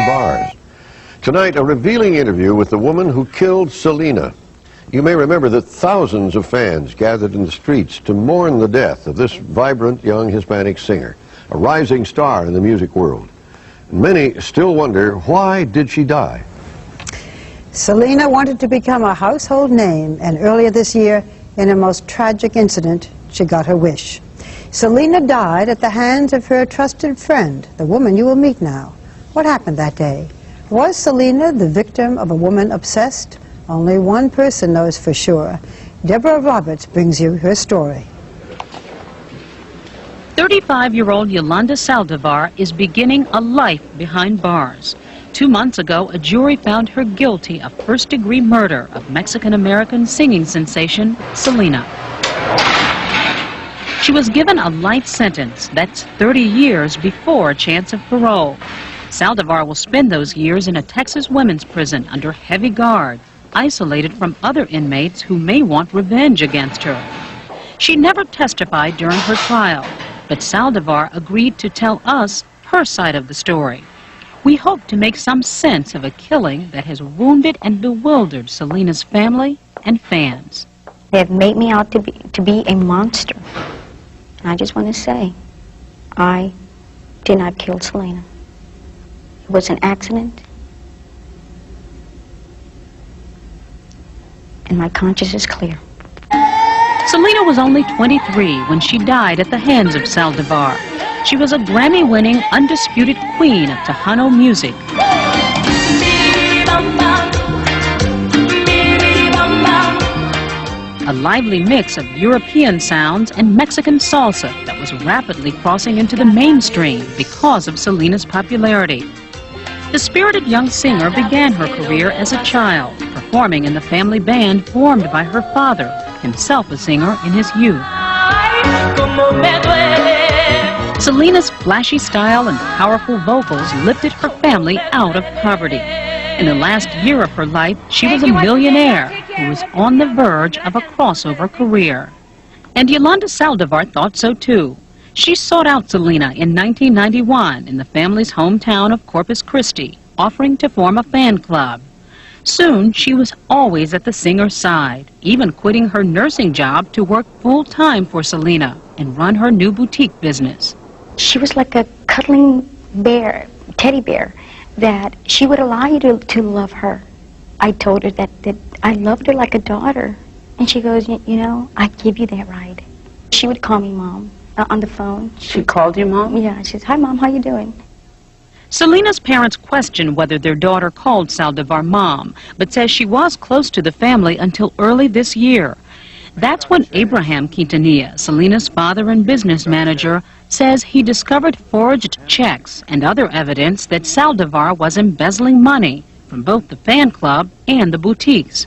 behind bars. Tonight, a revealing interview with the woman who killed Selena. You may remember that thousands of fans gathered in the streets to mourn the death of this vibrant young Hispanic singer, a rising star in the music world. And many still wonder, why did she die? Selena wanted to become a household name, and earlier this year, in a most tragic incident, she got her wish. Selena died at the hands of her trusted friend, the woman you will meet now. What happened that day? Was Selena the victim of a woman obsessed? Only one person knows for sure. Deborah Roberts brings you her story. 35-year-old Yolanda Saldivar is beginning a life behind bars. 2 months ago, a jury found her guilty of first-degree murder of Mexican-American singing sensation Selena. She was given a life sentence. That's 30 years before a chance of parole. Saldivar will spend those years in a Texas women's prison under heavy guard, isolated from other inmates who may want revenge against her. She never testified during her trial, but Saldivar agreed to tell us her side of the story. We hope to make some sense of a killing that has wounded and bewildered Selena's family and fans. They have made me out to be a monster. I just want to say, I did not kill Selena. It was an accident. And my conscience is clear. Selena was only 23 when she died at the hands of Saldivar. She was a Grammy-winning, undisputed queen of Tejano music. A lively mix of European sounds and Mexican salsa that was rapidly crossing into the mainstream because of Selena's popularity. The spirited young singer began her career as a child, performing in the family band formed by her father, himself a singer in his youth. Selena's flashy style and powerful vocals lifted her family out of poverty. In the last year of her life, she was a millionaire who was on the verge of a crossover career. And Yolanda Saldivar thought so too. She sought out Selena in 1991 in the family's hometown of Corpus Christi, offering to form a fan club. Soon, she was always at the singer's side, even quitting her nursing job to work full-time for Selena and run her new boutique business. She was like a cuddling bear, teddy bear, that she would allow you to love her. I told her that I loved her like a daughter. And she goes, you know, I give you that right. She would call me Mom on the phone. She called you Mom? Yeah, she says, hi Mom, how you doing? Selena's parents questioned whether their daughter called Saldivar Mom, but says she was close to the family until early this year. That's when Abraham Quintanilla, Selena's father and business manager, says he discovered forged checks and other evidence that Saldivar was embezzling money from both the fan club and the boutiques.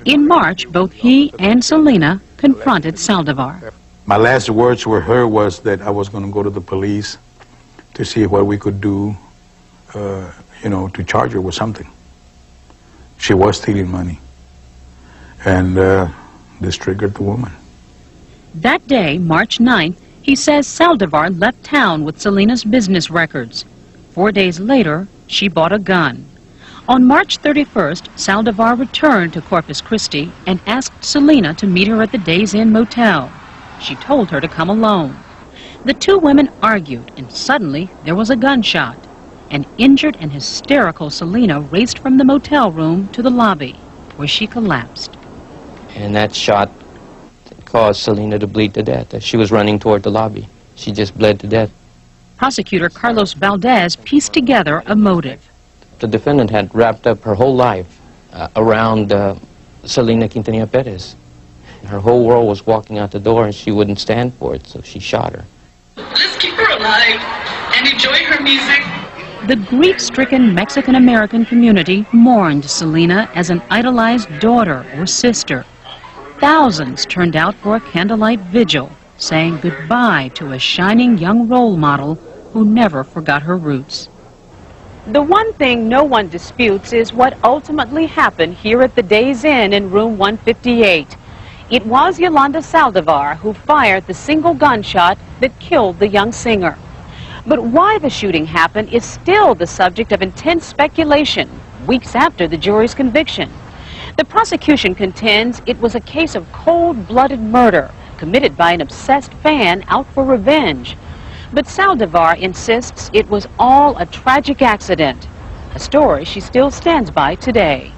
In March, both he and Selena confronted Saldivar. My last words to her was that I was going to go to the police to see what we could do, you know, to charge her with something. She was stealing money. And this triggered the woman. That day, March 9th, he says Saldivar left town with Selena's business records. 4 days later, she bought a gun. On March 31st, Saldivar returned to Corpus Christi and asked Selena to meet her at the Days Inn motel. She told her to come alone. The two women argued, and suddenly there was a gunshot. An injured and hysterical Selena raced from the motel room to the lobby, where she collapsed. And that shot caused Selena to bleed to death. As she was running toward the lobby, she just bled to death. Prosecutor Carlos Valdez pieced together a motive. The defendant had wrapped up her whole life around Selena Quintanilla Perez. Her whole world was walking out the door, and she wouldn't stand for it, so she shot her. Just keep her alive and enjoy her music. The grief-stricken Mexican-American community mourned Selena as an idolized daughter or sister. Thousands turned out for a candlelight vigil, saying goodbye to a shining young role model who never forgot her roots. The one thing no one disputes is what ultimately happened here at the Days Inn in room 158. It was Yolanda Saldivar who fired the single gunshot that killed the young singer. But why the shooting happened is still the subject of intense speculation, weeks after the jury's conviction. The prosecution contends it was a case of cold-blooded murder committed by an obsessed fan out for revenge. But Saldivar insists it was all a tragic accident, a story she still stands by today.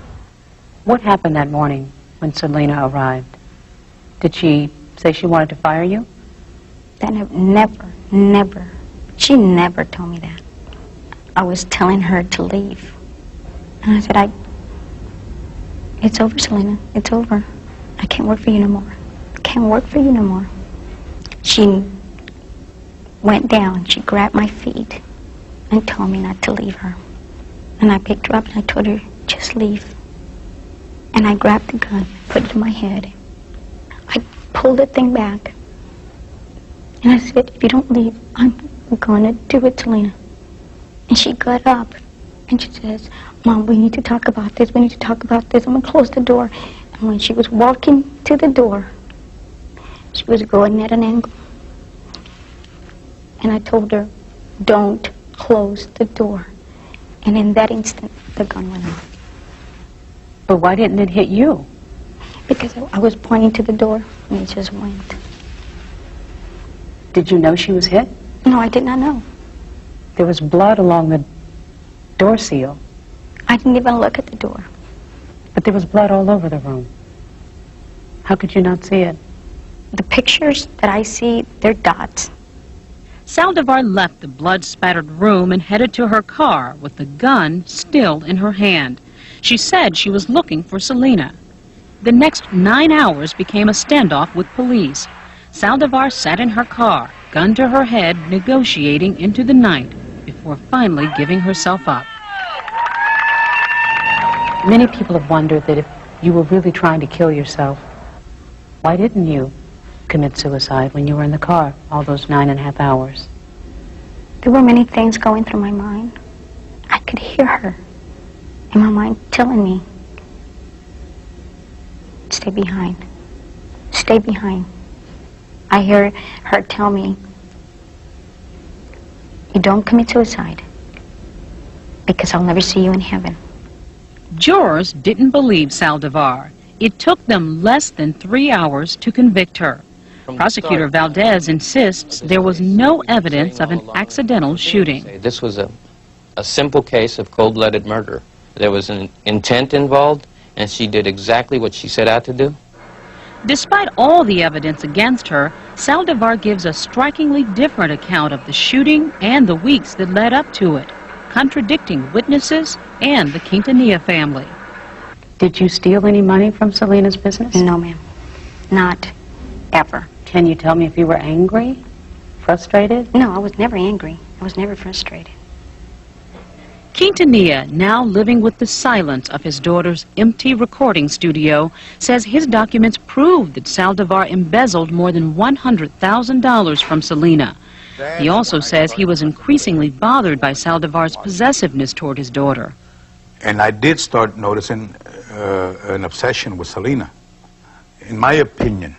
What happened that morning when Selena arrived? Did she say she wanted to fire you? Never. She never told me that. I was telling her to leave. And I said, it's over, Selena. It's over. I can't work for you no more. I can't work for you no more. She went down. She grabbed my feet and told me not to leave her. And I picked her up and I told her, just leave. And I grabbed the gun, put it in my head. I pulled the thing back. And I said, if you don't leave, I'm going to do it, Selena. And she got up and she says, Mom, we need to talk about this. We need to talk about this. I'm going to close the door. And when she was walking to the door, she was going at an angle. And I told her, don't close the door. And in that instant, the gun went off. But why didn't it hit you? Because I was pointing to the door, and it just went. Did you know she was hit? No, I did not know. There was blood along the door seal. I didn't even look at the door. But there was blood all over the room. How could you not see it? The pictures that I see, they're dots. Saldivar left the blood-spattered room and headed to her car with the gun still in her hand. She said she was looking for Selena. The next 9 hours became a standoff with police. Saldivar sat in her car, gun to her head, negotiating into the night before finally giving herself up. Many people have wondered that if you were really trying to kill yourself, why didn't you commit suicide when you were in the car all those 9.5 hours? There were many things going through my mind. I could hear her in my mind telling me, stay behind, stay behind. I hear her tell me, you don't commit suicide because I'll never see you in heaven. Jurors didn't believe Saldivar. It took them less than 3 hours to convict her. Prosecutor Valdez insists there was no evidence of an accidental shooting. This was a simple case of cold-blooded murder. There was an intent involved, and she did exactly what she set out to do. Despite all the evidence against her, Saldivar gives a strikingly different account of the shooting and the weeks that led up to it, contradicting witnesses and the Quintanilla family. Did you steal any money from Selena's business? No, ma'am. Not ever. Can you tell me if you were angry, frustrated? No, I was never angry. I was never frustrated. Quintanilla, now living with the silence of his daughter's empty recording studio, says his documents prove that Saldivar embezzled more than $100,000 from Selena. He also says he was increasingly bothered by Saldivar's possessiveness toward his daughter. And I did start noticing an obsession with Selena. In my opinion,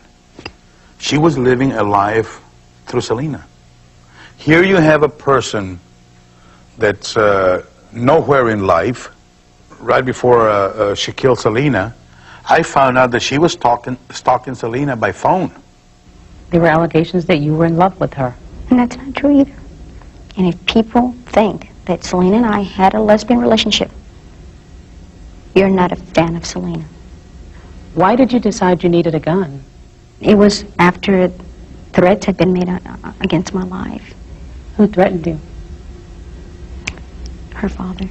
she was living a life through Selena. Here you have a person that's nowhere in life. Right before she killed Selena, I found out that she was stalking Selena by phone. There were allegations that you were in love with her. And that's not true either. And if people think that Selena and I had a lesbian relationship, you're not a fan of Selena. Why did you decide you needed a gun? It was after threats had been made against my life. Who threatened you? Her father.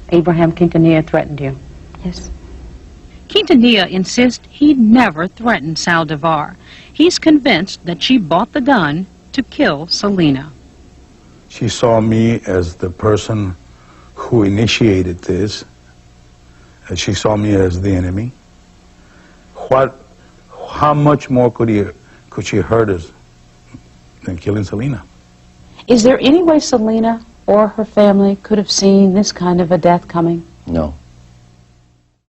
Abraham Quintanilla threatened you? Yes. Quintanilla insists he never threatened Saldivar. He's convinced that she bought the gun to kill Selena. She saw me as the person who initiated this. She saw me as the enemy. How much more could she hurt us than killing Selena? Is there any way Selena or her family could have seen this kind of a death coming? No.